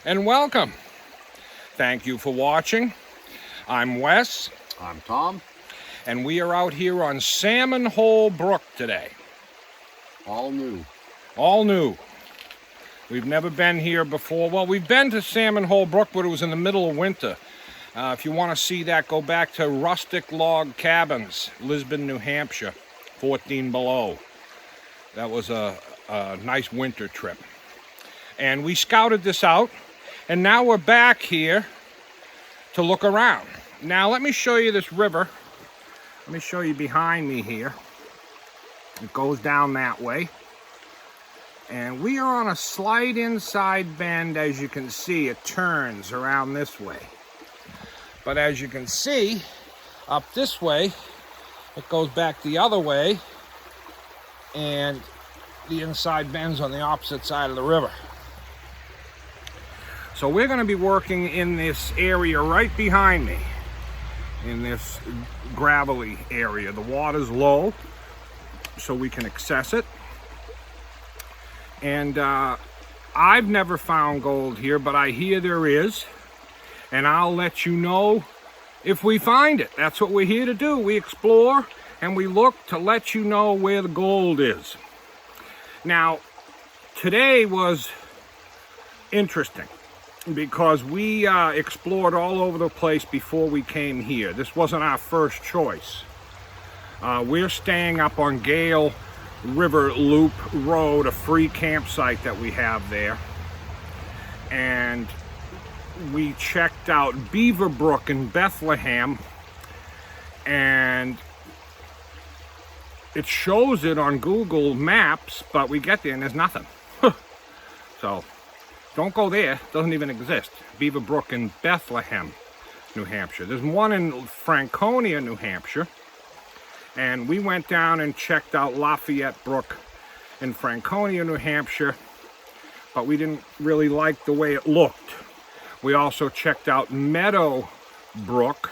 and welcome. Thank you for watching. I'm Wes. I'm Tom. And we are out here on Salmon Hole Brook today. All new. All new. We've never been here before. Well, we've been to Salmon Hole Brook, but it was in the middle of winter. If you want to see that, go back to Rustic Log Cabins, Lisbon, New Hampshire, 14 below. That was a nice winter trip. And we scouted this out, and now we're back here to look around. Now, let me show you this river. Let me show you behind me here. It goes down that way. And we are on a slight inside bend. As you can see, it turns around this way. But as you can see, up this way, it goes back the other way, and the inside bends on the opposite side of the river. So we're going to be working in this area right behind me, in this gravelly area. The water's low, so we can access it. And I've never found gold here, but I hear there is. And I'll let you know if we find it. That's what we're here to do. We explore and we look to let you know where the gold is. Now, today was interesting because we explored all over the place before we came here. This wasn't our first choice. We're staying up on Gale River Loop Road, a free campsite that we have there. And we checked out Beaver Brook in Bethlehem, and it shows it on Google Maps, but we get there and there's nothing. So don't go there. It doesn't even exist. Beaver Brook in Bethlehem, New Hampshire. There's one in Franconia, New Hampshire, and we went down and checked out Lafayette Brook in Franconia, New Hampshire, but we didn't really like the way it looked. We also checked out Meadow Brook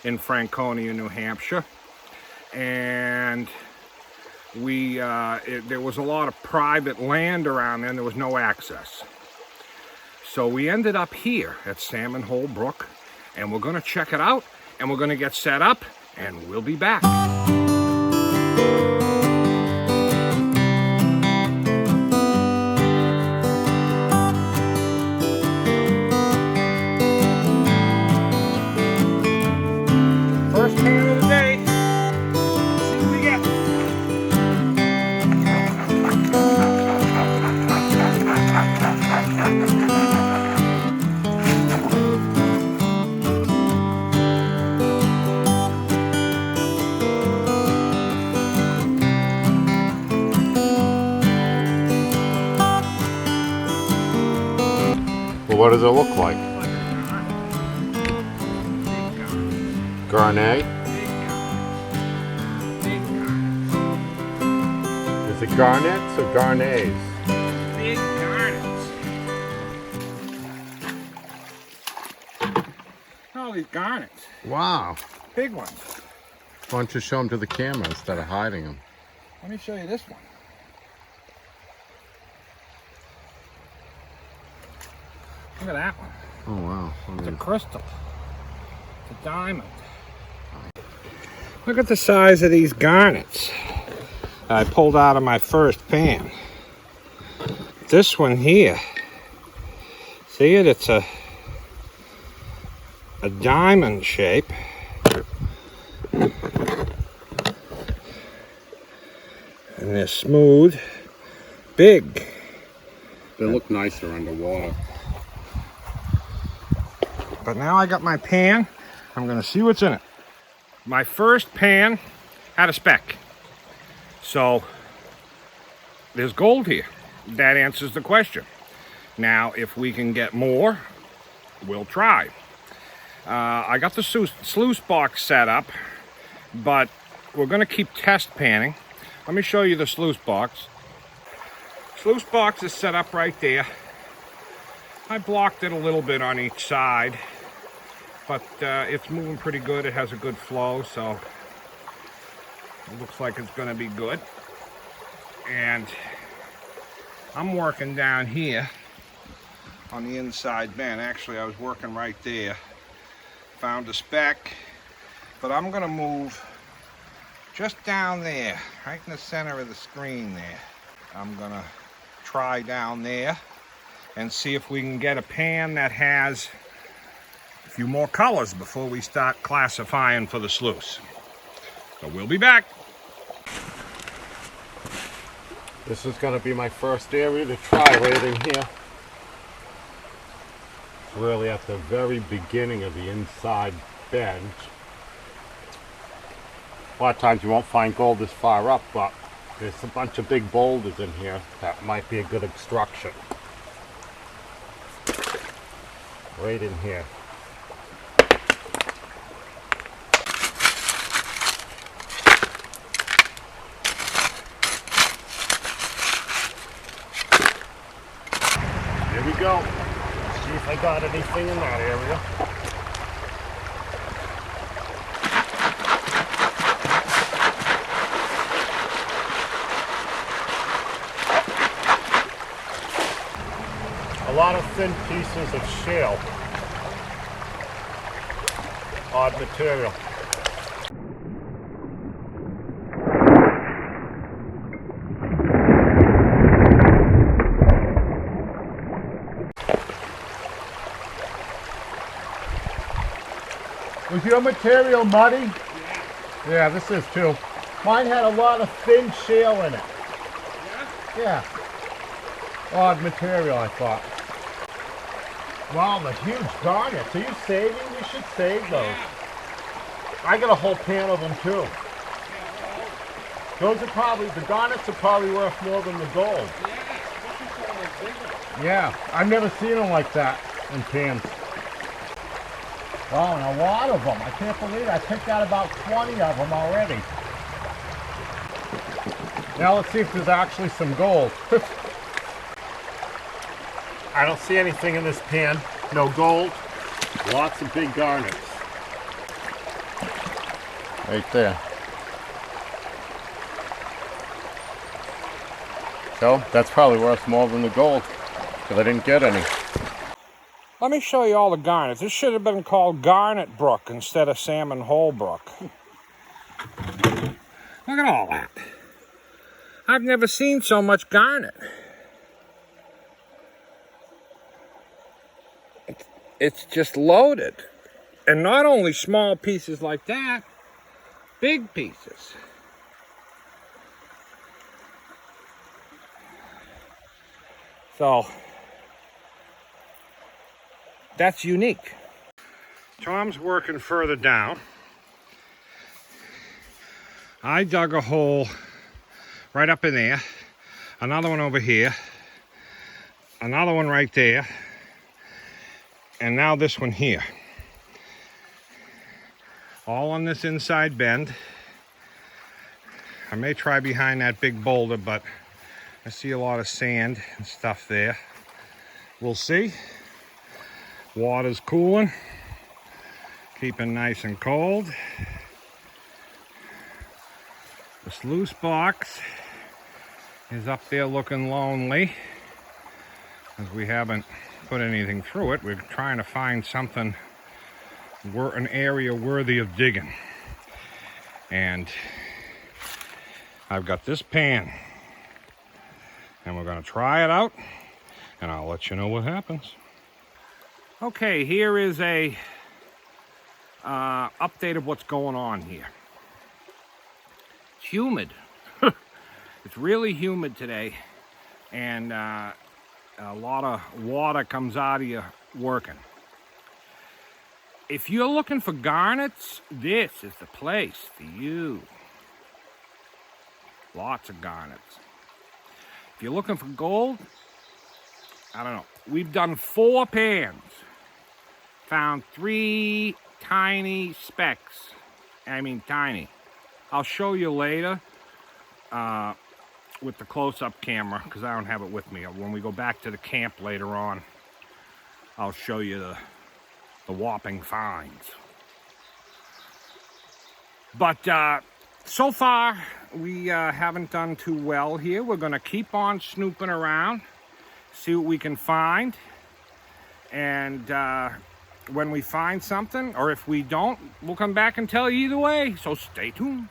in Franconia, New Hampshire, and there was a lot of private land around there and there was no access. So we ended up here at Salmon Hole Brook, and we're going to check it out, and we're going to get set up, and we'll be back. First pan of the day. Let's see what we get. Well, what does it look like? Garnet? Is it garnets or garnets? Big garnets. Oh, these garnets. Wow. Big ones. Why don't you show them to the camera instead of hiding them? Let me show you this one. Look at that one. Oh, wow. It's a crystal. It's a diamond. Look at the size of these garnets I pulled out of my first pan. This one here, see it? It's a diamond shape. And they're smooth, big. They look nicer underwater. But now I got my pan. I'm gonna see what's in it. My first pan had a speck. So there's gold here. That answers the question. Now, if we can get more, we'll try. I got the sluice box set up, but we're gonna keep test panning. Let me show you the sluice box. Sluice box is set up right there. I blocked it a little bit on each side, but it's moving pretty good. It has a good flow, so it looks like it's going to be good. And I'm working down here on the inside bend. Actually, I was working right there. Found a speck, but I'm gonna move just down there, right in the center of the screen there. I'm gonna try down there and see if we can get a pan that has a few more colors before we start classifying for the sluice. So we'll be back. This is going to be my first area to try right in here. It's really at the very beginning of the inside bend. A lot of times you won't find gold this far up, but there's a bunch of big boulders in here that might be a good obstruction. Right in here. Here we go. Let's see if I got anything in that area. A lot of thin pieces of shale. Odd material. Was your material muddy? Yeah, this is too. Mine had a lot of thin shale in it. Yeah? Yeah. Odd material, I thought. Wow, the huge garnets. Are you saving? You should save those. Yeah. I got a whole pan of them too. Those are probably, the garnets are probably worth more than the gold. Yeah, I've never seen them like that in pans. Oh, and a lot of them. I can't believe it. I picked out about 20 of them already. Now let's see if there's actually some gold. I don't see anything in this pan. No gold. Lots of big garnets. Right there. So that's probably worth more than the gold, because I didn't get any. Let me show you all the garnets. This should have been called Garnet Brook instead of Salmon Hole Brook. Look at all that. I've never seen so much garnet. It's just loaded. And not only small pieces like that, big pieces. So, that's unique. Tom's working further down. I dug a hole right up in there, another one over here, another one right there, and now this one here. All on this inside bend. I may try behind that big boulder, but I see a lot of sand and stuff there. We'll see. Water's cooling, keeping nice and cold. The sluice box is up there looking lonely, as we haven't put anything through it. We're trying to find something, an area worthy of digging. And I've got this pan, and we're going to try it out, and I'll let you know what happens. Okay, here is a update of what's going on here. It's humid. It's really humid today, and a lot of water comes out of you working. If you're looking for garnets, this is the place for you. Lots of garnets. If you're looking for gold, I don't know. We've done 4 pans. Found 3 tiny specks. I mean tiny. I'll show you later with the close-up camera, because I don't have it with me. When we go back to the camp later on, I'll show you the whopping finds. But so far, we haven't done too well here. We're going to keep on snooping around, see what we can find. And when we find something, or if we don't, we'll come back and tell you either way. So stay tuned.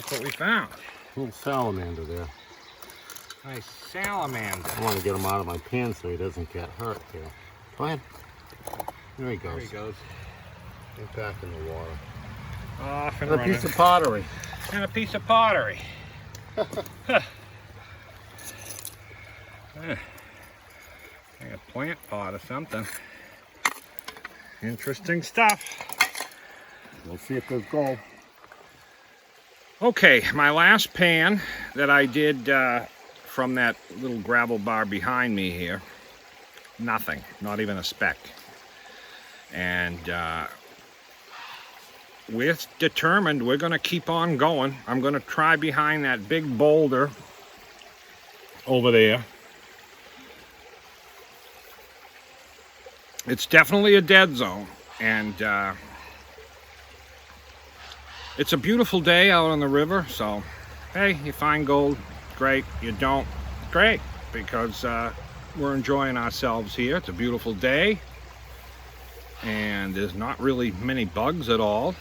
What we found. Little salamander there. Nice salamander. I want to get him out of my pan so he doesn't get hurt there. Go ahead. There he goes. There he goes. Get back in the water. Off and And a running. piece of pottery. And a piece of pottery. Like a plant pot or something. Interesting stuff. We'll see if there's gold. Okay, my last pan that I did from that little gravel bar behind me here, nothing, not even a speck. And we're determined we're going to keep on going. I'm going to try behind that big boulder over there. It's definitely a dead zone, and it's a beautiful day out on the river, so hey, you find gold, great. You don't, great, because we're enjoying ourselves here. It's a beautiful day, and there's not really many bugs at all.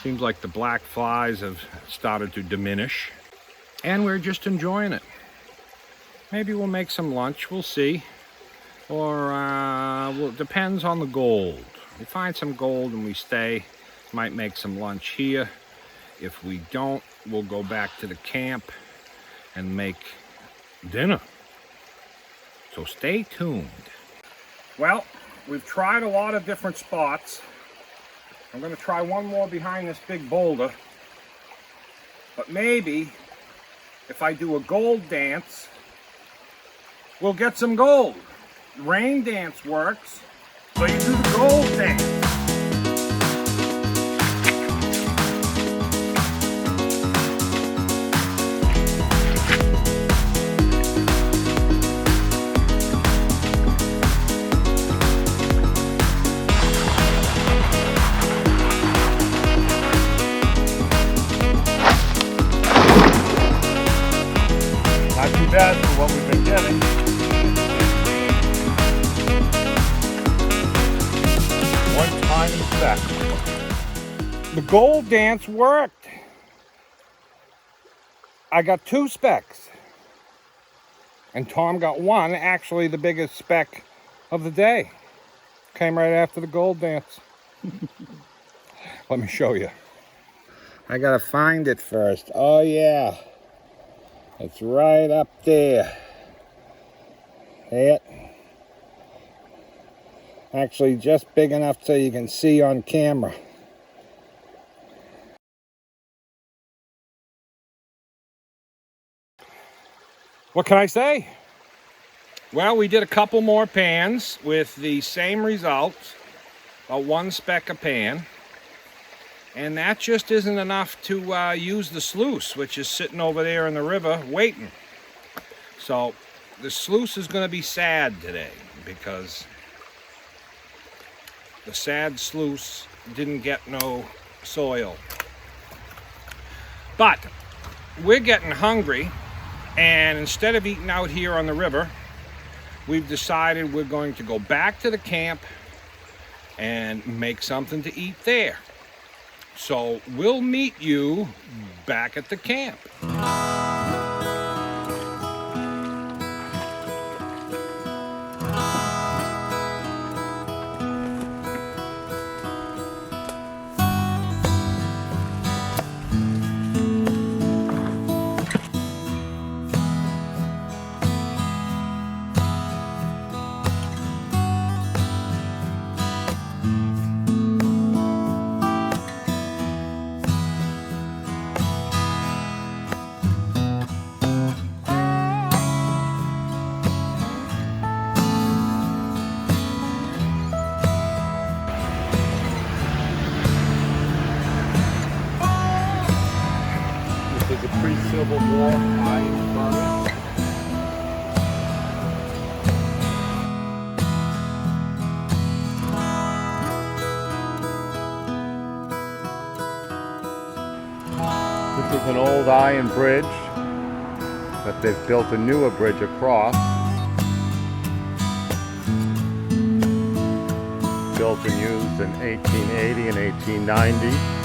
Seems like the black flies have started to diminish, and we're just enjoying it. Maybe we'll make some lunch, we'll see. Or, well, it depends on the gold. If we find some gold and we stay, might make some lunch here. If we don't, we'll go back to the camp and make dinner. So stay tuned. Well, we've tried a lot of different spots. I'm going to try one more behind this big boulder. But maybe if I do a gold dance, we'll get some gold. Rain dance works, so you do the gold dance. Not too bad for what we've been getting. One tiny speck. The gold dance worked. I got 2 specks. And Tom got 1, actually the biggest speck of the day. Came right after the gold dance. Let me show you. I gotta find it first. Oh yeah. It's right up there. See it? Actually just big enough so you can see on camera. What can I say? Well, we did a couple more pans with the same results, about 1 speck a pan. And that just isn't enough to use the sluice, which is sitting over there in the river waiting. So the sluice is going to be sad today because the sad sluice didn't get no soil. But we're getting hungry, and instead of eating out here on the river, we've decided we're going to go back to the camp and make something to eat there. So we'll meet you back at the camp. an old iron bridge that they've built a newer bridge across. Built and used in 1880 and 1890.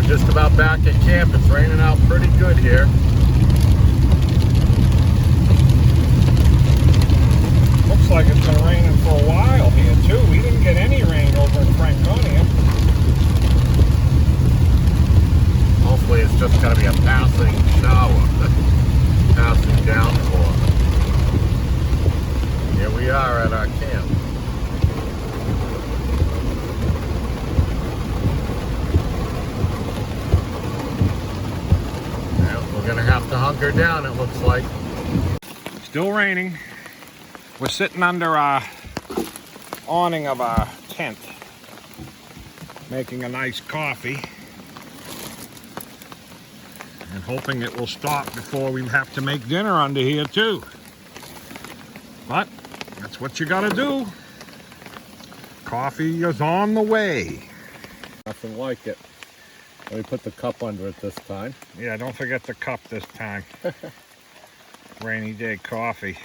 Just about back at camp. It's raining out pretty good here. Looks like it's been raining for a while here too. We didn't get any rain over in Franconia. Hopefully it's just going to be a passing shower. Passing downpour. Here we are at our camp. Gonna have to hunker down, it looks like. Still raining. We're sitting under our awning of our tent, making a nice coffee and hoping it will stop before we have to make dinner under here too. But that's what you gotta do. Coffee is on the way. Nothing like it. Let me put the cup under it this time. Yeah, don't forget the cup this time. Rainy day coffee.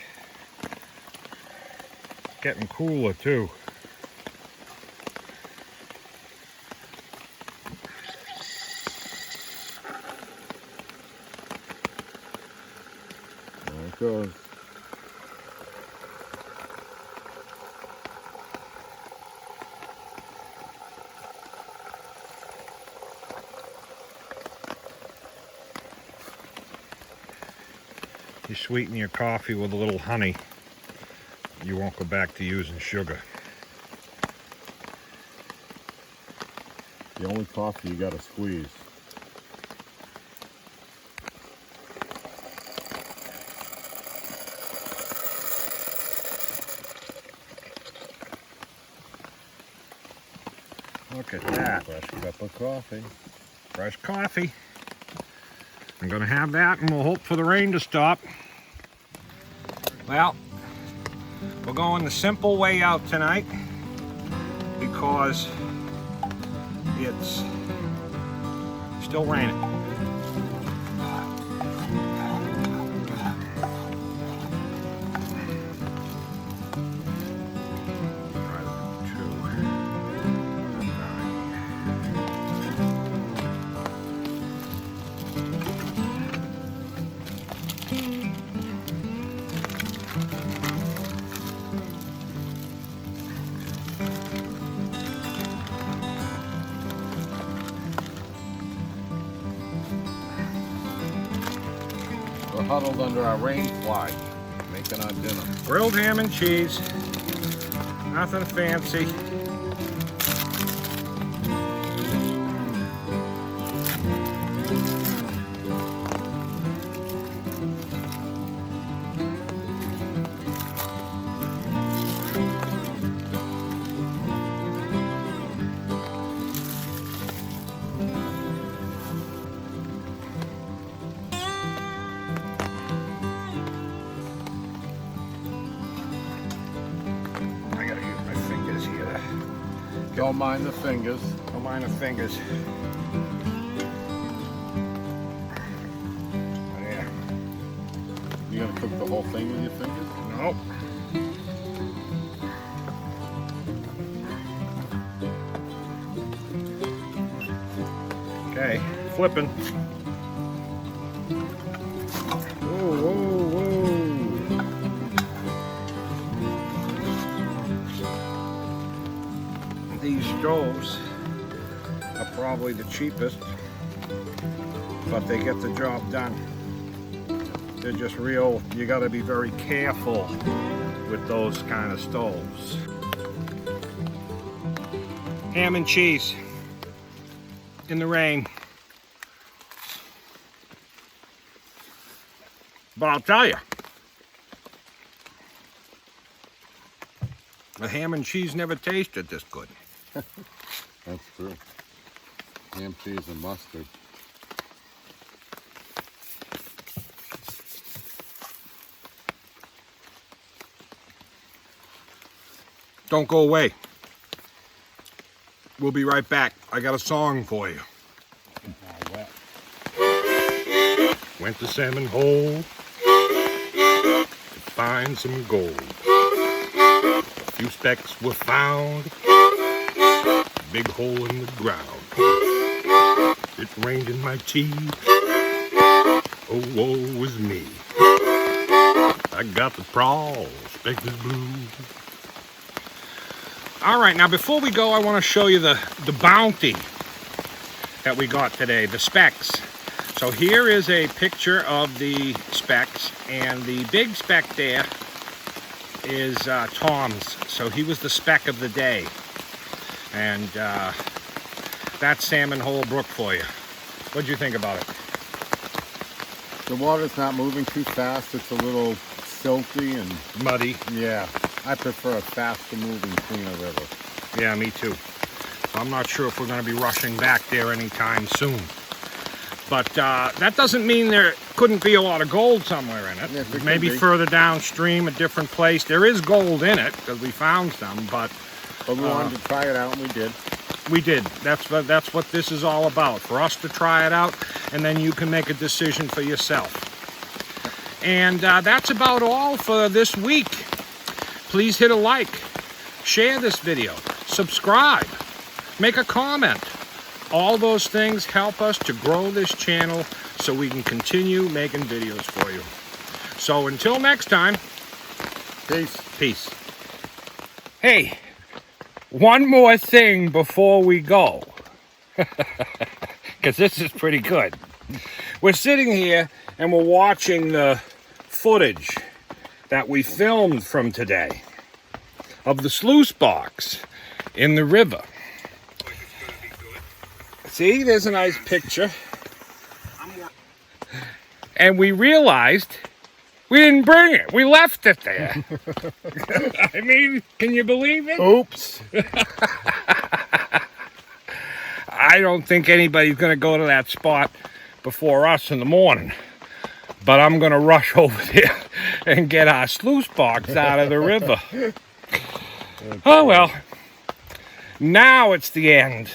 Getting cooler too. There it goes. You sweeten your coffee with a little honey. You won't go back to using sugar. The only coffee you gotta squeeze. Look at that. Fresh cup of coffee. Fresh coffee. I'm gonna have that and we'll hope for the rain to stop. Well, we're going the simple way out tonight because it's still raining. We're huddled under our rain fly, making our dinner. Grilled ham and cheese. Nothing fancy. Don't mind the fingers. Don't mind the fingers. Oh, yeah. You gonna cook the whole thing with your fingers? Nope. Okay, flipping. Whoa, whoa, whoa. These stoves are probably the cheapest, but they get the job done. They're just real, you gotta be very careful with those kind of stoves. Ham and cheese in the rain. But I'll tell you, The ham and cheese never tasted this good. That's true. Ham, cheese, and mustard. Don't go away. We'll be right back. I got a song for you. Went to Salmon Hole to find some gold. A few specks were found. Big hole in the ground. It rained in my teeth. Oh, woe was me. I got the prawl, speck is blue. All right, now before we go, I want to show you the bounty that we got today, the specks. So here is a picture of the specks, and the big speck there is Tom's. So he was the speck of the day. And that's Salmon Hole Brook for you. What'd you think about it? The water's not moving too fast. It's a little silty and Muddy. yeah. I prefer a faster moving, cleaner river. Yeah, me too. So I'm not sure if we're going to be rushing back there anytime soon. But that doesn't mean there couldn't be a lot of gold somewhere in it. Yes, it Maybe could be. further downstream, a different place. There is gold in it because we found some, but we wanted to try it out, and we did. we did. That's what this is all about, for us to try it out, and then you can make a decision for yourself. And that's about all for this week. Please hit a like, share this video, subscribe, make a comment. All those things help us to grow this channel so we can continue making videos for you. So until next time, Peace. peace. Hey, one more thing before we go, because this is pretty good. We're sitting here and we're watching the footage that we filmed from today of the sluice box in the river. See, there's a nice picture. And we realized we didn't bring it. We left it there. I mean, can you believe it? Oops. I don't think anybody's going to go to that spot before us in the morning. But I'm going to rush over there and get our sluice box out of the river. Oh, well. Now it's the end.